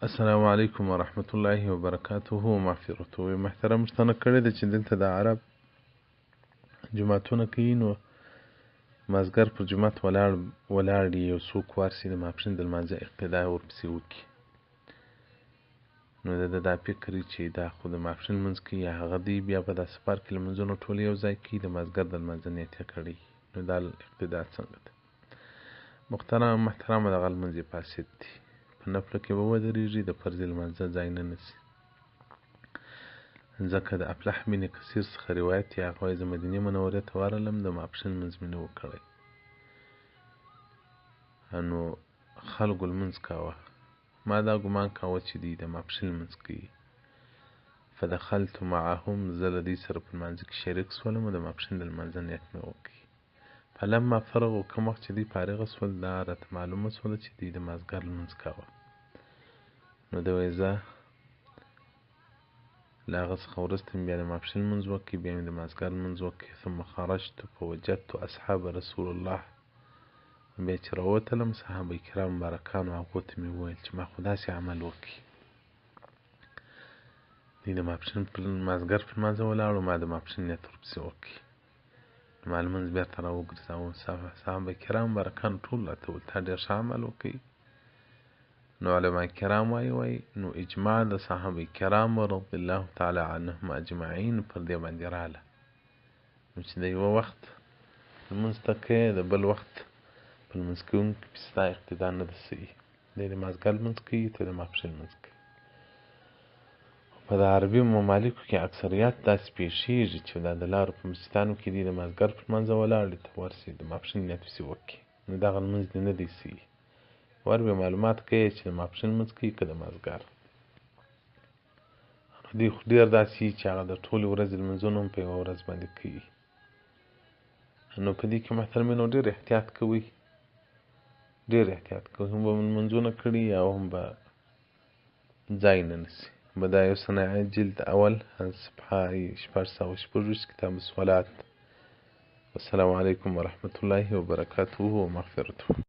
السلام علیکم ورحمت الله وبرکاته مغفرته. محترم پوښتنه کړې ده چې دلته د عرب جوماتونه کوي، نو مازدیګر پر جومات ولاړ یو څوک وارسي د ماپښین د لمانځه اقتدا ورپسې وکړي، نو د دا فکر وي چې دا خو د ماپښین لمونځ کوي، یا هغه دی بیا په داسې فرق کې لمونځونه ټول یو ځای کوي، د مازدیګر د لمانځه نیت یې کړی، نو دا اقتدا څنګه ده؟ محترمه دغه لمونځ یې فاسد دی، په نفله کې به ودرېږي، د فرض لمانځه ځای نه نیسي، ځکه د افلح بن کثیر څخه روایت دی، هغه وایي زه مدینې منورې ته ورغلم، د ماپښین لمونځ مې نه و کړی، نو خلکو لمونځ کاوه، ما دا ګمان کاوه چې دوی د ماپښین لمونځ کوي، فدخلت معهم، زه له دوی سره په لمانځه کې شریک شولم او د ماپښین د لمانځه نیت مې وکړ. فلما فرغوا، کوم وخت چې دوی فارغه شول، دا راته معلومه شوله چې دوی د مازدیګر لمونځ کاوه، نو ده وایي زه له هغه څخه وروسته مې بیا د ماپښین لمونځ وکړ، بیا مې د مازدیګر لمونځ وکړ. ثم خرجت فوجدت اصحاب رسول الله، بیا چې راووتلم صحابه کرام مبارکانو هغو ته مې وویل چې ما خو داسې عمل وکړ، دوی د ماپښین مازدیګر په لمانځه ولاړو، ما د ماپښین نیت ورپسې وکړ، ما لمونځ بېرته راوګرځاوه. صحابه کرام مبارکانو ټول راته وویل تا ډېر ښه عمل وکړ. نو علما کرام وایي نو اجماع د صحابه کرامو رضی الله تعالی عنهم اجمعین پر دې باندې راغله، نو چې د یوه وخت لمونځ ته کوې، د بل وخت په لمونځ کوونکي پسې ستا اقتدا نه ده صحیح، دی د مازدیګر لمونځ کوي، ته د ماپښین لمونځ کوي. په د عربي ممالکو کې اکثریت داسې پېښېږي چې دا د لارو په مسجدانو کې دی د مازدیګر په لمانځه ولاړ دی، ته ورسې د ماپښین نیت پسې وکړې، نو دغه لمونځ دې نه دی صحیح. ور به معلومات کوي چې د ماپښین لمونځ کوي که د مازدیګر. دوی خو ډېر داسې وي چې هغه د ټولې ورځې لمونځونه هم په یوه ورځ باندې کوي، نو په دې کې محترمینو ډېر احتیاط کوئ، ډېر احتیاط کوئ، هم به لمونځونه کړي او هم به ځای نه نیسي. بدایع الصنایع جلد اول صفحه 646 کتاب الصلات. والسلام علیکم ورحمة الله وبرکاته ومغفرته.